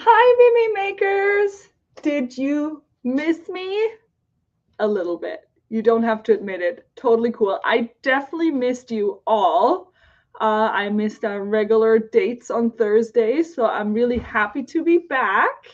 Hi, Mimi Makers. Did you miss me? A little bit. You don't have to admit it. Totally cool. I definitely missed you all. I missed our regular dates on Thursday, so I'm really happy to be back.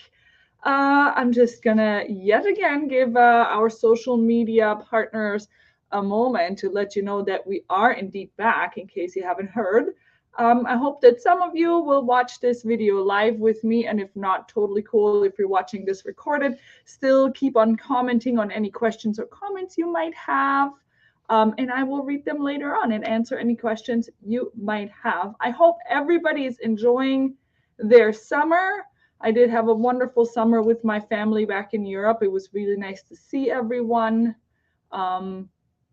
I'm just gonna yet again give our social media partners a moment to let you know that we are indeed back, in case you haven't heard. I hope that some of you will watch this video live with me, and if not, totally cool. If you're watching this recorded, still keep on commenting on any questions or comments you might have. And I will read them later on and answer any questions you might have. I hope everybody is enjoying their summer. I did have a wonderful summer with my family back in Europe. It was really nice to see everyone. And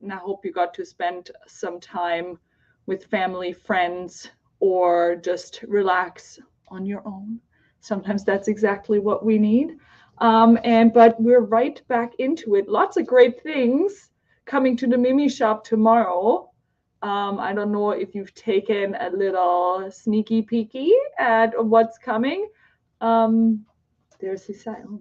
I hope you got to spend some time with family, friends, or just relax on your own. Sometimes that's exactly what we need. But we're right back into it. Lots of great things coming to the Mimi shop tomorrow. I don't know if you've taken a little sneaky peeky at what's coming. There's his side. Oh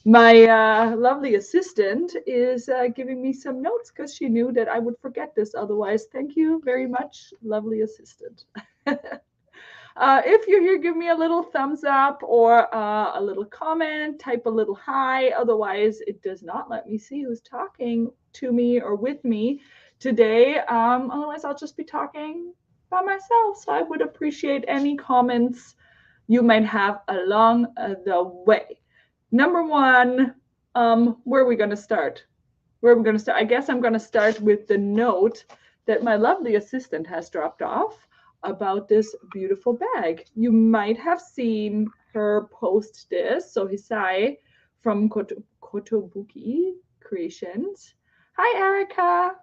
my lovely assistant is giving me some notes because she knew that I would forget this otherwise. Thank you very much, lovely assistant. If you're here, give me a little thumbs up or a little comment, type a little hi. Otherwise, it does not let me see who's talking to me or with me today. Otherwise, I'll just be talking by myself. So I would appreciate any comments you might have along the way. Number one, where are we going to start? Where are we going to start? I guess I'm going to start with the note that my lovely assistant has dropped off about this beautiful bag. You might have seen her post this. So Hisai from Kotobuki Creations. Hi, Erica.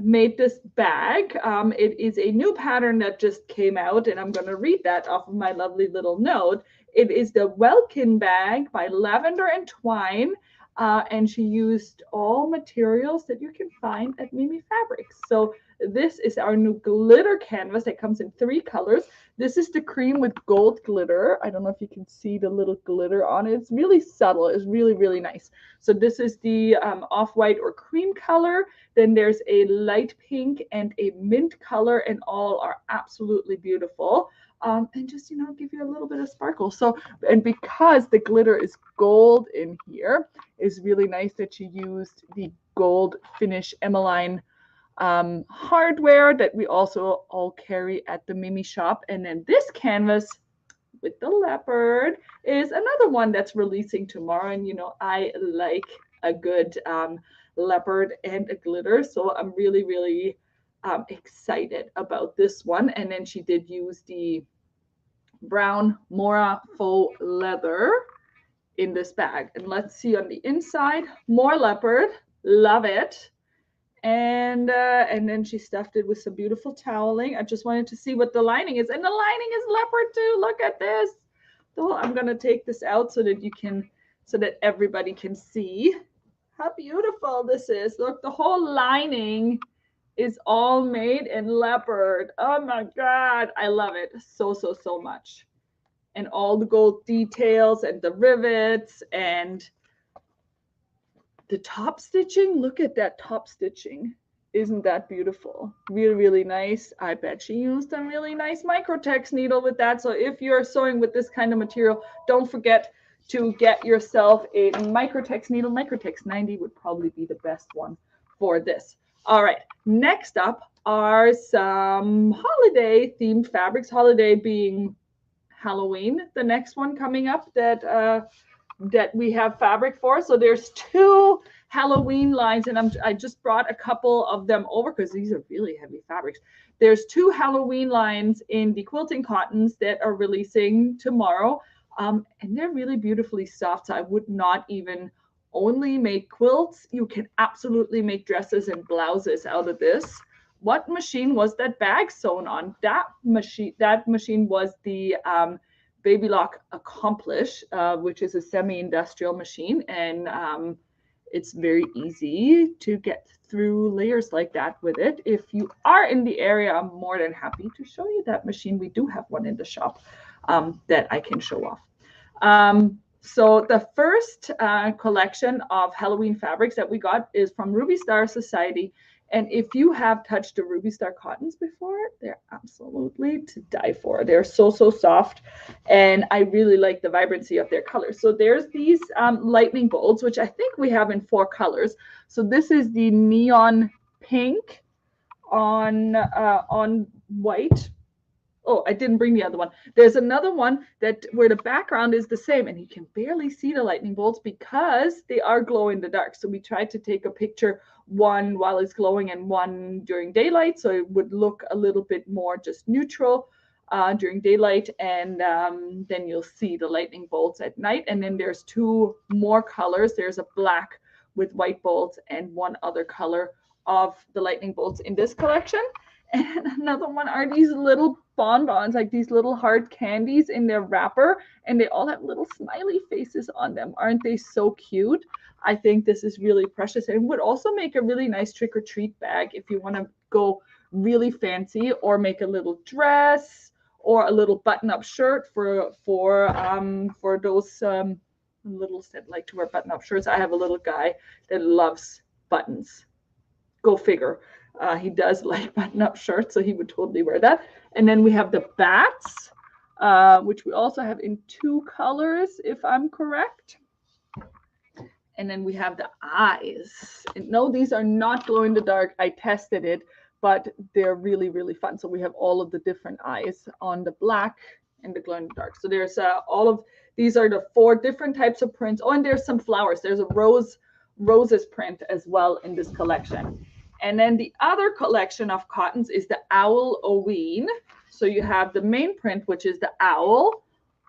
Made this bag. It is a new pattern that just came out, and I'm going to read that off of my lovely little note. It is the Welkin bag by Lavender and Twine, and she used all materials that you can find at Mimifabrics. So this is our new glitter canvas that comes in 3 colors. This is the cream with gold glitter. I don't know if you can see the little glitter on it. It's really subtle. It's really, really nice. So this is the off-white or cream color. Then there's a light pink and a mint color, and all are absolutely beautiful. And just, give you a little bit of sparkle. So, and because the glitter is gold in here, it's really nice that you used the gold finish Emmeline hardware that we also all carry at the Mimi shop. And then this canvas with the leopard is another one that's releasing tomorrow. And I like a good leopard and a glitter, so I'm really, really excited about this one. And then she did use the brown Mora faux leather in this bag. And let's see on the inside, more leopard, love it. And then she stuffed it with some beautiful toweling. I just wanted to see what the lining is, and the lining is leopard too. Look at this. So I'm gonna take this out so that everybody can see how beautiful this is. Look, the whole lining is all made in leopard. Oh my God, I love it so, so, so much. And all the gold details and the rivets and the top stitching. Look at that top stitching. Isn't that beautiful? Really, really nice. I bet she used a really nice microtex needle with that. So if you're sewing with this kind of material, don't forget to get yourself a microtex needle. Microtex 90 would probably be the best one for this. All right, next up are some holiday themed fabrics. Holiday being Halloween, the next one coming up that we have fabric for. So there's 2 Halloween lines, and I just brought a couple of them over because these are really heavy fabrics. There's 2 Halloween lines in the quilting cottons that are releasing tomorrow, and they're really beautifully soft. So I would not even only make quilts. You can absolutely make dresses and blouses out of this. What machine was that bag sewn on? That machine was the Baby Lock Accomplish, which is a semi-industrial machine, and It's very easy to get through layers like that with it. If you are in the area, I'm more than happy to show you that machine. We do have one in the shop that I can show off. So the first collection of Halloween fabrics that we got is from Ruby Star Society. And if you have touched the Ruby Star cottons before, they're absolutely to die for. They're so, so soft. And I really like the vibrancy of their colors. So there's these lightning bolts, which I think we have in 4 colors. So this is the neon pink on white. Oh, I didn't bring the other one. There's another one that where the background is the same and you can barely see the lightning bolts because they are glow in the dark. So we tried to take a picture, one while it's glowing and one during daylight. So it would look a little bit more just neutral during daylight. And then you'll see the lightning bolts at night. And then there's 2 more colors. There's a black with white bolts and one other color of the lightning bolts in this collection. And another one are these little bonbons, like these little hard candies in their wrapper, and they all have little smiley faces on them. Aren't they so cute? I think this is really precious and would also make a really nice trick-or-treat bag if you want to go really fancy or make a little dress or a little button-up shirt for those littles that like to wear button-up shirts. I have a little guy that loves buttons. Go figure. He does like button-up shirts, so he would totally wear that. And then we have the bats, which we also have in 2 colors, if I'm correct. And then we have the eyes. And no, these are not glow in the dark. I tested it, but they're really, really fun. So we have all of the different eyes on the black and the glow in the dark. So there's all of these are the 4 different types of prints. Oh, and there's some flowers. There's a roses print as well in this collection. And then the other collection of cottons is the Owl o' Ween. So you have the main print, which is the owl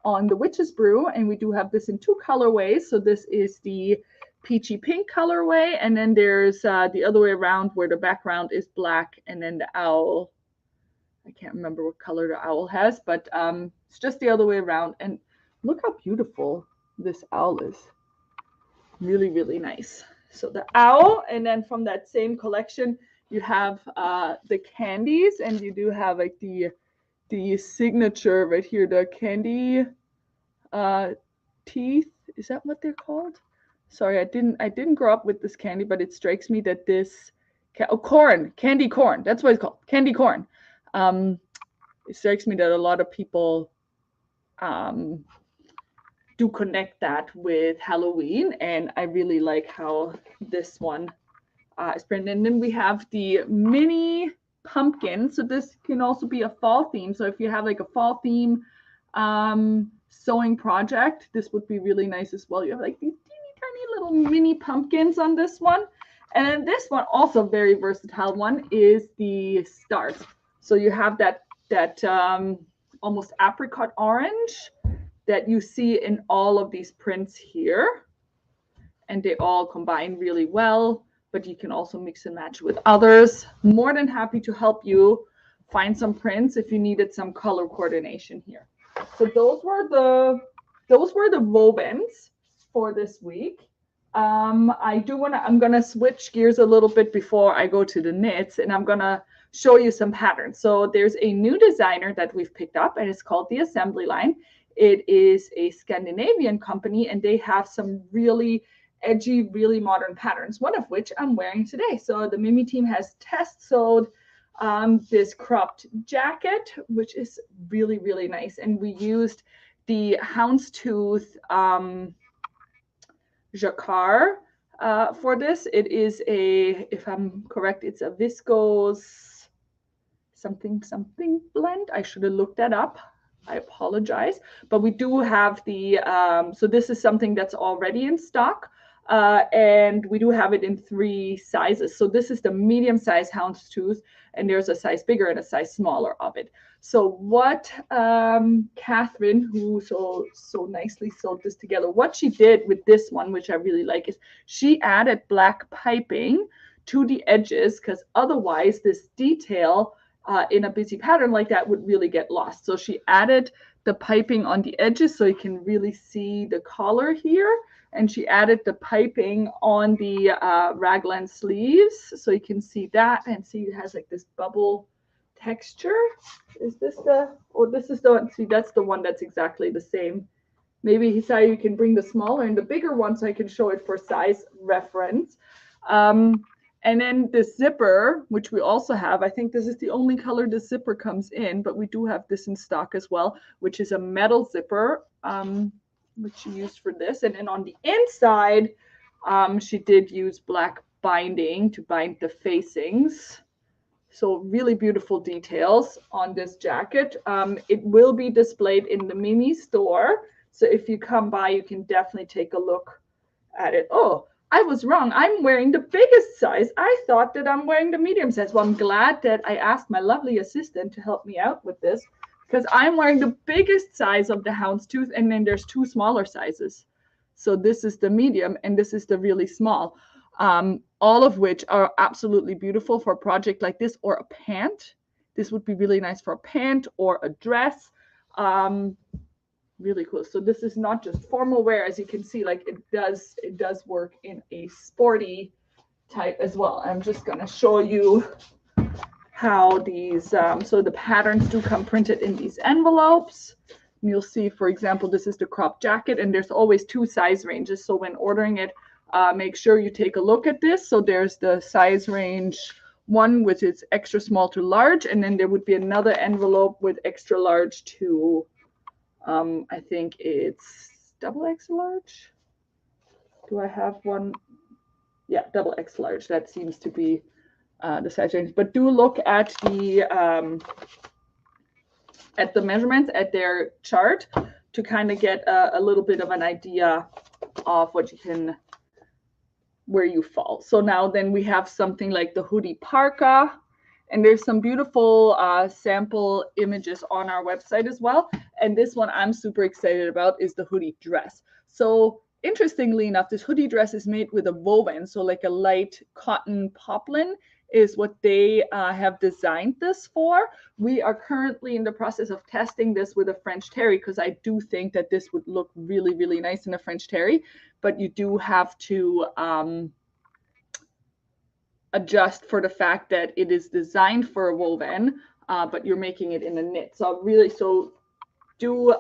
on the Witch's Brew. And we do have this in 2 colorways. So this is the peachy pink colorway. And then there's the other way around where the background is black. And then the owl, I can't remember what color the owl has, but it's just the other way around. And look how beautiful this owl is. Really, really nice. So the owl, and then from that same collection, you have the candies, and you do have like the signature right here, the candy teeth. Is that what they're called? Sorry, I didn't grow up with this candy, but it strikes me that this candy corn. That's what it's called, candy corn. It strikes me that a lot of people do connect that with Halloween, and I really like how this one is printed. And then we have the mini pumpkin. So this can also be a fall theme. So if you have like a fall theme sewing project, this would be really nice as well. You have like these teeny tiny little mini pumpkins on this one. And then this one, also very versatile one, is the stars. So you have that almost apricot orange that you see in all of these prints here. And they all combine really well, but you can also mix and match with others. More than happy to help you find some prints if you needed some color coordination here. So those were the wovens for this week. I'm gonna switch gears a little bit before I go to the knits, and I'm gonna show you some patterns. So there's a new designer that we've picked up, and it's called the Assembly Line. It is a Scandinavian company, and they have some really edgy, really modern patterns, one of which I'm wearing today. So the Mimi team has test sewed this cropped jacket, which is really, really nice. And we used the houndstooth jacquard for this. It is if I'm correct, it's a viscose something blend. I should have looked that up. I apologize, but we do have the, so this is something that's already in stock, and we do have it in 3 sizes. So this is the medium size houndstooth, and there's a size bigger and a size smaller of it. So what Catherine, who so nicely sewed this together, what she did with this one, which I really like, is she added black piping to the edges, because otherwise this detail in a busy pattern like that would really get lost. So she added the piping on the edges so you can really see the color here. and she added the piping on the raglan sleeves, so you can see that, and see it has like this bubble texture. Is this the, oh, this is the one, see, that's the one that's exactly the same. Maybe he said you can bring the smaller and the bigger one so I can show it for size reference. And then the zipper, which we also have, I think this is the only color the zipper comes in, but we do have this in stock as well, which is a metal zipper, which she used for this. And then on the inside, she did use black binding to bind the facings. So really beautiful details on this jacket. It will be displayed in the Mimi store. So if you come by, you can definitely take a look at it. Oh, I was wrong. I'm wearing the biggest size. I thought that I'm wearing the medium size. Well, I'm glad that I asked my lovely assistant to help me out with this, because I'm wearing the biggest size of the houndstooth, and then there's two smaller sizes. So this is the medium and this is the really small, all of which are absolutely beautiful for a project like this, or a pant. This would be really nice for a pant or a dress. Really cool. So this is not just formal wear, as you can see, like it does work in a sporty type as well. I'm just going to show you how these, so the patterns do come printed in these envelopes. And you'll see, for example, this is the crop jacket, and there's always two size ranges. So when ordering it, make sure you take a look at this. So there's the size range 1, which is extra small to large, and then there would be another envelope with extra large to, I think it's double X large. Do I have one? Yeah, double X large. That seems to be the size range. But do look at the measurements, at their chart, to kind of get a little bit of an idea of what you can, where you fall. So now then we have something like the hoodie parka, and there's some beautiful sample images on our website as well. And this one I'm super excited about is the hoodie dress. So interestingly enough, this hoodie dress is made with a woven, so like a light cotton poplin is what they have designed this for. We are currently in the process of testing this with a French terry, because I do think that this would look really, really nice in a French terry, but you do have to adjust for the fact that it is designed for a woven, but you're making it in a knit. So really, so do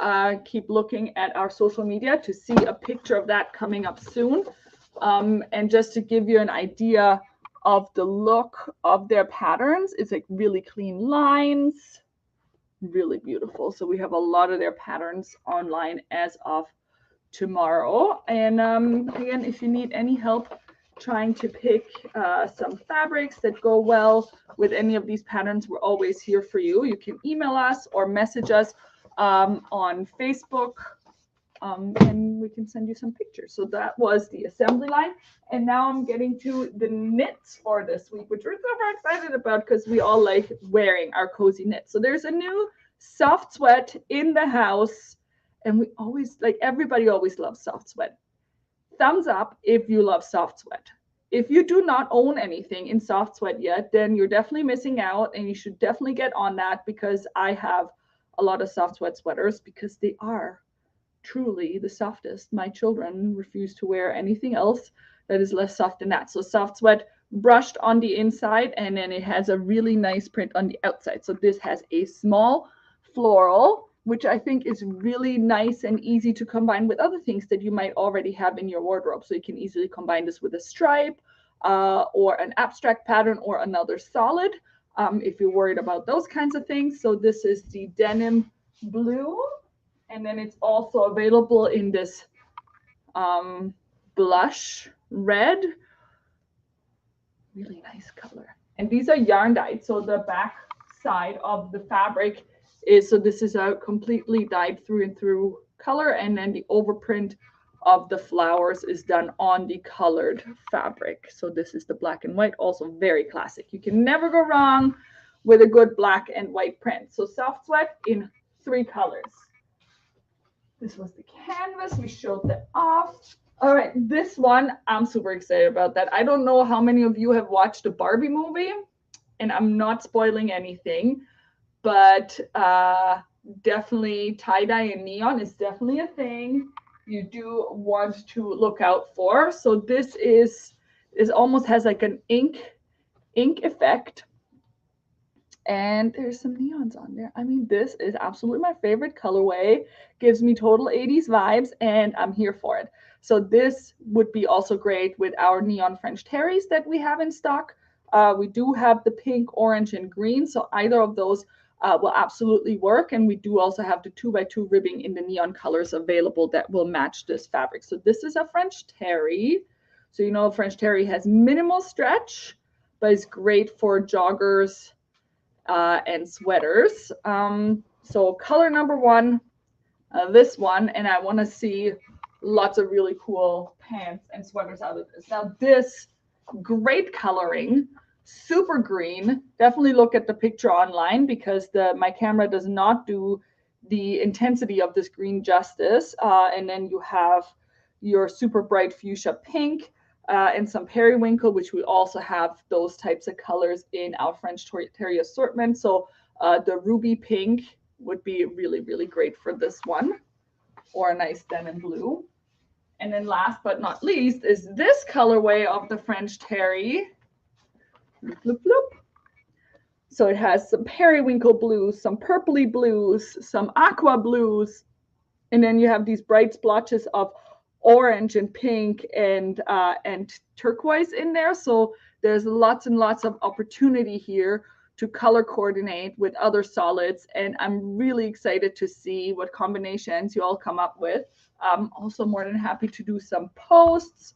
keep looking at our social media to see a picture of that coming up soon. And just to give you an idea of the look of their patterns, it's like really clean lines, really beautiful. So we have a lot of their patterns online as of tomorrow. And again, if you need any help trying to pick some fabrics that go well with any of these patterns, we're always here for you. You can email us or message us on Facebook, and we can send you some pictures. So that was the assembly line. And now I'm getting to the knits for this week, which we're super excited about because we all like wearing our cozy knits. So there's a new soft sweat in the house, and we always, like, everybody always loves soft sweat. Thumbs up if you love soft sweat. If you do not own anything in soft sweat yet, then you're definitely missing out, and you should definitely get on that, because I have a lot of soft sweat sweaters because they are truly the softest. My children refuse to wear anything else that is less soft than that. So soft sweat brushed on the inside, and then it has a really nice print on the outside. So this has a small floral, which I think is really nice and easy to combine with other things that you might already have in your wardrobe. So you can easily combine this with a stripe or an abstract pattern or another solid, if you're worried about those kinds of things. So this is the denim blue, and then it's also available in this blush red, really nice color. And these are yarn dyed, so the back side of the fabric is, so this is a completely dyed through and through color, and then the overprint of the flowers is done on the colored fabric. So this is the black and white, also very classic. You can never go wrong with a good black and white print. So soft sweat in 3 colors. This was the canvas. We showed that off. All right, this one, I'm super excited about that. I don't know how many of you have watched the Barbie movie, and I'm not spoiling anything, but definitely tie-dye and neon is definitely a thing. you do want to look out for. So this is almost has like an ink effect. And there's some neons on there. I mean, this is absolutely my favorite colorway. Gives me total 80s vibes, and I'm here for it. So this would be also great with our neon French terries that we have in stock. We do have the pink, orange, and green, so either of those will absolutely work. And we do also have the 2x2 ribbing in the neon colors available that will match this fabric. So this is a French terry. So you know French terry has minimal stretch, but it's great for joggers and sweaters. So color number one, this one, and I want to see lots of really cool pants and sweaters out of this. Now this, great coloring, super green. Definitely look at the picture online because my camera does not do the intensity of this green justice. And then you have your super bright fuchsia pink, and some periwinkle, which we also have those types of colors in our French terry assortment. So the ruby pink would be really, really great for this one, or a nice denim blue. And then last but not least is this colorway of the French terry. Bloop, bloop, bloop. So it has some periwinkle blues, some purpley blues, some aqua blues, and then you have these bright splotches of orange and pink and turquoise in there. So there's lots and lots of opportunity here to color coordinate with other solids, and I'm really excited to see what combinations you all come up with. I'm also more than happy to do some posts.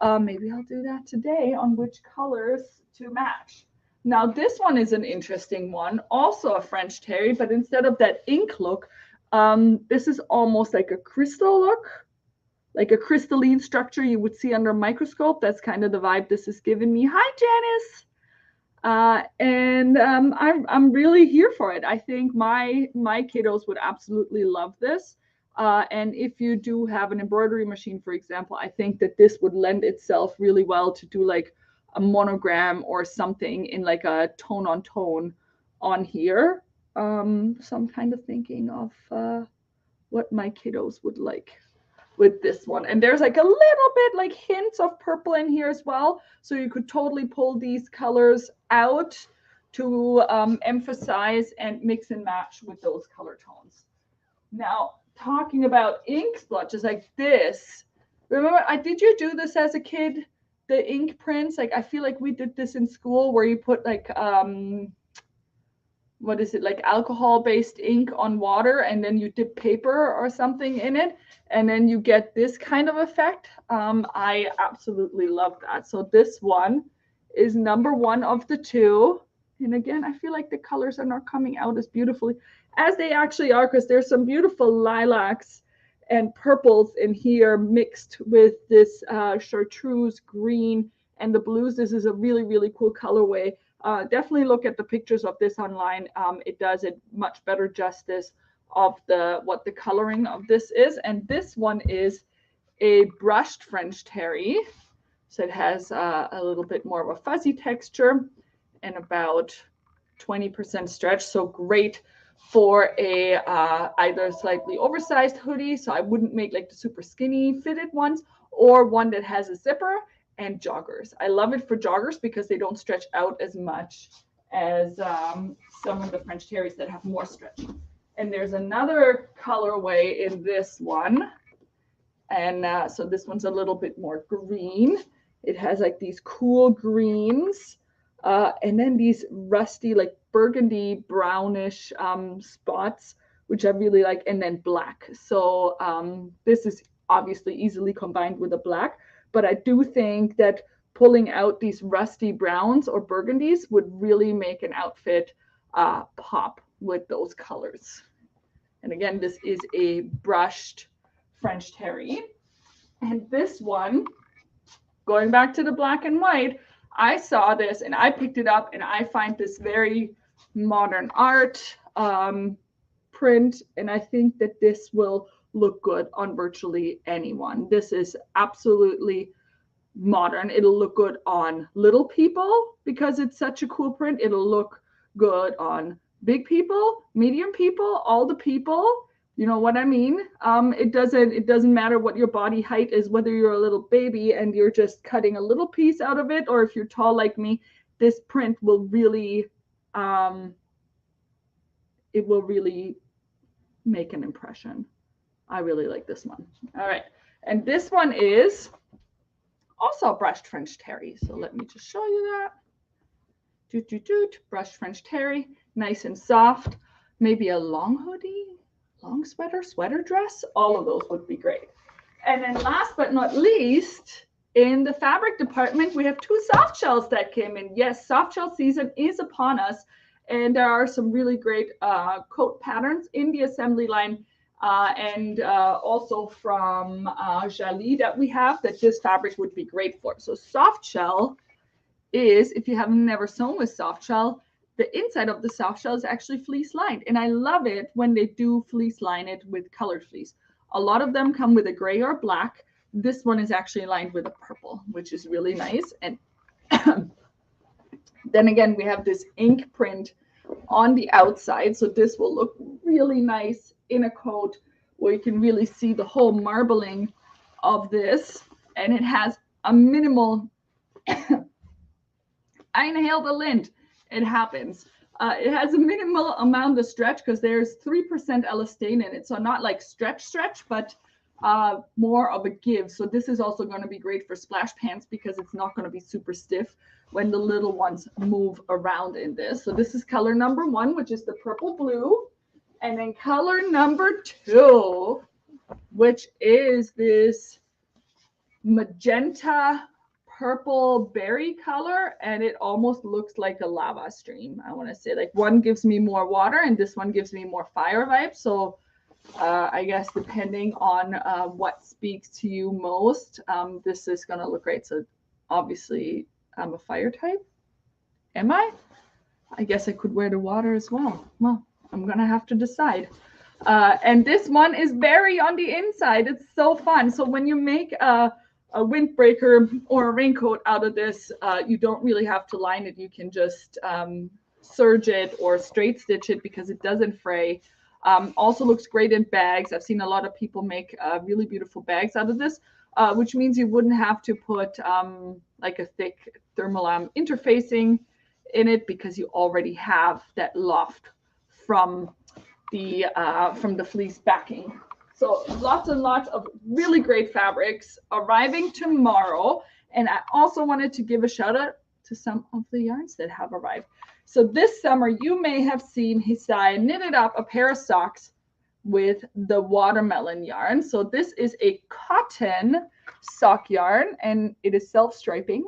Maybe I'll do that today on which colors to match. Now this one is an interesting one, also a French terry, but instead of that ink look, this is almost like a crystal look, like a crystalline structure you would see under a microscope. That's kind of the vibe this is giving me. Hi, Janice. And I'm really here for it. I think my kiddos would absolutely love this. And if you do have an embroidery machine, for example, I think that this would lend itself really well to do like a monogram or something in like a tone on tone on here. So I'm kind of thinking of what my kiddos would like with this one. And there's like a little bit like hints of purple in here as well. So you could totally pull these colors out to emphasize and mix and match with those color tones. Now, talking about ink splotches like this, remember, did you do this as a kid? The ink prints, like I feel like we did this in school where you put like, what is it, like alcohol-based ink on water, and then you dip paper or something in it, and then you get this kind of effect. I absolutely love that. So this one is number one of the two. And again, I feel like the colors are not coming out as beautifully as they actually are, because there's some beautiful lilacs and purples in here mixed with this chartreuse green and the blues. This is a really, really cool colorway. Definitely look at the pictures of this online. It does a much better justice of what the coloring of this is. And this one is a brushed French terry. So it has a little bit more of a fuzzy texture and about 20% stretch. So great for a either slightly oversized hoodie. So I wouldn't make like the super skinny fitted ones, or one that has a zipper, and joggers. I love it for joggers because they don't stretch out as much as some of the French terries that have more stretch. And there's another colorway in this one. And so this one's a little bit more green. It has like these cool greens, and then these rusty, like burgundy brownish spots, which I really like, and then black. So this is obviously easily combined with a black, but I do think that pulling out these rusty browns or burgundies would really make an outfit pop with those colors. And again, this is a brushed French terry. And this one, going back to the black and white, I saw this and I picked it up, and I find this very modern art print, and I think that this will look good on virtually anyone. This is absolutely modern. It'll look good on little people because it's such a cool print. It'll look good on big people, medium people, all the people. You know what I mean? It doesn't matter what your body height is, whether you're a little baby and you're just cutting a little piece out of it, or if you're tall like me, this print will really, it will really make an impression. I really like this one. All right. And this one is also brushed French terry. So let me just show you that. Brushed French terry, nice and soft. Maybe a long hoodie, long sweater dress. All of those would be great. And then last but not least, in the fabric department, we have 2 soft shells that came in. Yes, soft shell season is upon us. And there are some really great coat patterns in the assembly line. And also from Jali that we have that this fabric would be great for. So soft shell is, if you have never sewn with soft shell, the inside of the soft shell is actually fleece lined. And I love it when they do fleece line it with colored fleece. A lot of them come with a gray or black. This one is actually lined with a purple, which is really nice. And then again, we have this ink print on the outside. So this will look really nice in a coat where you can really see the whole marbling of this. And it has a minimal, I inhaled a lint. It happens. It has a minimal amount of stretch because there's 3% elastane in it. So not like stretch, but more of a give. So this is also going to be great for splash pants because it's not going to be super stiff when the little ones move around in this. So this is color number 1, which is the purple blue. And then color number 2, which is this magenta purple berry color, and it almost looks like a lava stream. I want to say, like, one gives me more water and this one gives me more fire vibes. So I guess depending on what speaks to you most, this is going to look great. So obviously I'm a fire type. Am I? I guess I could wear the water as well. Well, I'm going to have to decide. And this one is berry on the inside. It's so fun. So when you make a windbreaker or a raincoat out of this, you don't really have to line it. You can just serge it or straight stitch it because it doesn't fray. Also looks great in bags. I've seen a lot of people make really beautiful bags out of this, which means you wouldn't have to put like a thick thermal interfacing in it because you already have that loft from the fleece backing. So lots and lots of really great fabrics arriving tomorrow. And I also wanted to give a shout out to some of the yarns that have arrived. So this summer, you may have seen Hisai knitted up a pair of socks with the watermelon yarn. So this is a cotton sock yarn, and it is self-striping.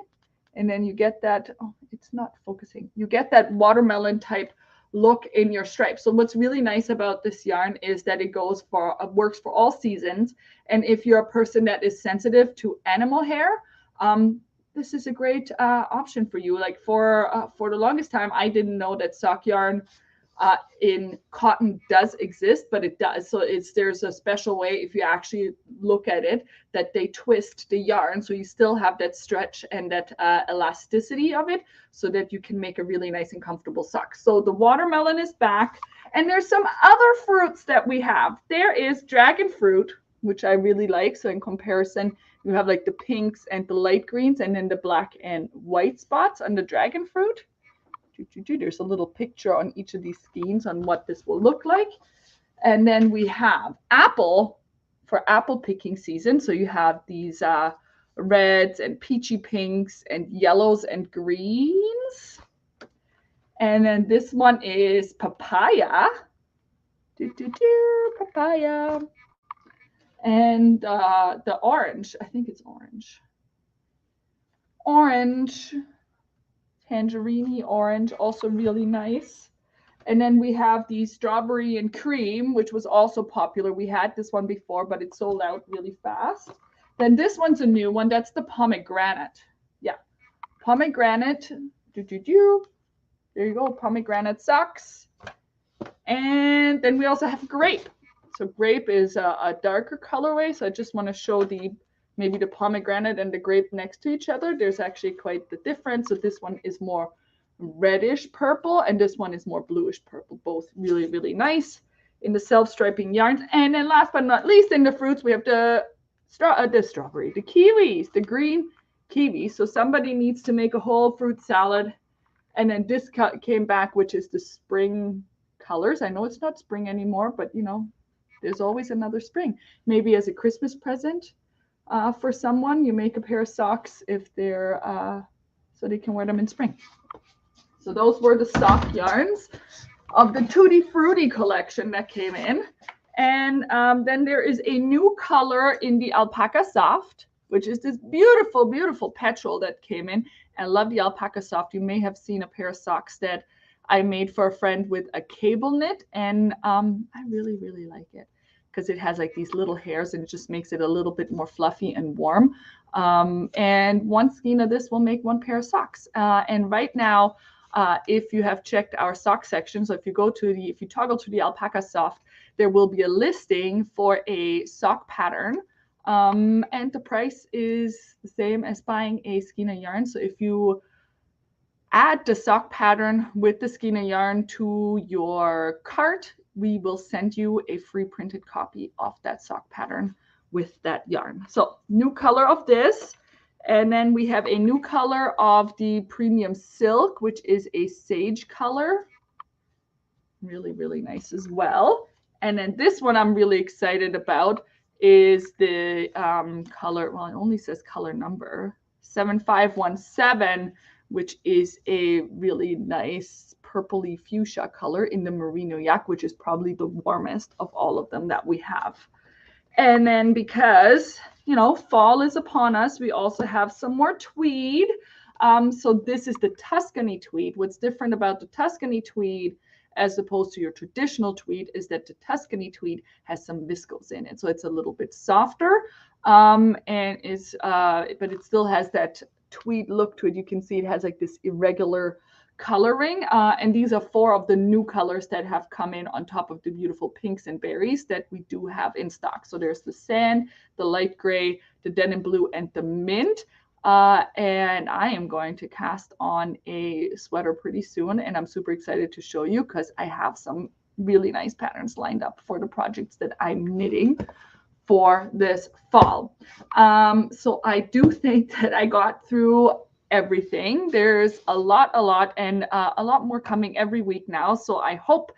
And then you get that, oh, it's not focusing. You get that watermelon type look in your stripe. So what's really nice about this yarn is that it goes for works for all seasons. And if you're a person that is sensitive to animal hair, this is a great option for you. Like for the longest time, I didn't know that sock yarn in cotton does exist, but it does. So there's a special way, if you actually look at it, that they twist the yarn so you still have that stretch and that elasticity of it so that you can make a really nice and comfortable sock. So the watermelon is back, and there's some other fruits that we have. There is dragon fruit, which I really like. So in comparison, you have like the pinks and the light greens and then the black and white spots on the dragon fruit. There's a little picture on each of these skeins on what this will look like. And then we have apple for apple picking season. So you have these reds and peachy pinks and yellows and greens. And then this one is papaya. Papaya. And the orange, I think it's orange. Orange. Tangerine orange, also really nice. And then we have the strawberry and cream, which was also popular. We had this one before, but it sold out really fast. Then this one's a new one. That's the pomegranate. Yeah, pomegranate. There you go, pomegranate socks. And then we also have grape. So grape is a darker colorway. So I just want to show maybe the pomegranate and the grape next to each other. There's actually quite the difference. So this one is more reddish purple and this one is more bluish purple. Both really, really nice. in the self-striping yarns. And then last but not least, in the fruits, we have the strawberry, the kiwis, the green kiwis. So somebody needs to make a whole fruit salad. And then this came back, which is the spring colors. I know it's not spring anymore, but you know, there's always another spring. Maybe as a Christmas present for someone, you make a pair of socks if they're so they can wear them in spring. So those were the stock yarns of the Tutti Frutti collection that came in. And then there is a new color in the Alpaca Soft, which is this beautiful, beautiful petrol that came in. I love the Alpaca Soft. You may have seen a pair of socks that I made for a friend with a cable knit, and I really, really like it because it has like these little hairs and it just makes it a little bit more fluffy and warm. And one skein of this will make one pair of socks. And right now, if you have checked our sock section, so if you toggle to the Alpaca Soft, there will be a listing for a sock pattern. And the price is the same as buying a skein of yarn. So if you add the sock pattern with the skein of yarn to your cart, we will send you a free printed copy of that sock pattern with that yarn. So new color of this. And then we have a new color of the premium silk, which is a sage color. Really, really nice as well. And then this one I'm really excited about is the color, well, it only says color number 7517, which is a really nice purpley fuchsia color in the merino yak, which is probably the warmest of all of them that we have. And then because, you know, fall is upon us, we also have some more tweed. So this is the Tuscany tweed. What's different about the Tuscany tweed as opposed to your traditional tweed is that the Tuscany tweed has some viscose in it. So it's a little bit softer, and but it still has that tweed look to it. You can see it has like this irregular coloring, and these are 4 of the new colors that have come in on top of the beautiful pinks and berries that we do have in stock. So there's the sand, the light gray, the denim blue, and the mint. And I am going to cast on a sweater pretty soon, and I'm super excited to show you because I have some really nice patterns lined up for the projects that I'm knitting for this fall. So I do think that I got through everything. There's a lot, and a lot more coming every week now. So I hope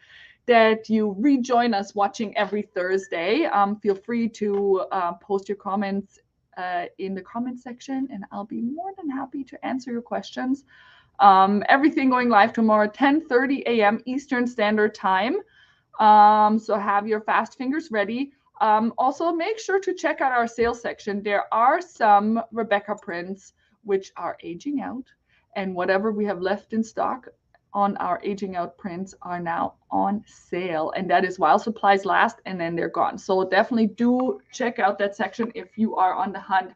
that you rejoin us watching every Thursday. Feel free to post your comments in the comment section, and I'll be more than happy to answer your questions. Everything going live tomorrow, 10:30 a.m. Eastern Standard Time. So have your fast fingers ready. Also, make sure to check out our sales section. There are some Rebecca prints which are aging out, and whatever we have left in stock on our aging out prints are now on sale, and that is while supplies last, and then they're gone. So definitely do check out that section if you are on the hunt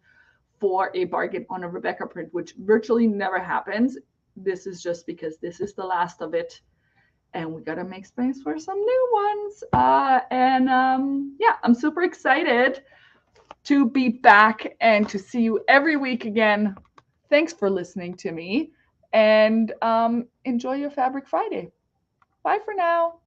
for a bargain on a Rebecca print, which virtually never happens. This is just because this is the last of it, and we got to make space for some new ones. Yeah, I'm super excited to be back and to see you every week again. Thanks for listening to me, and enjoy your Fabric Friday. Bye for now.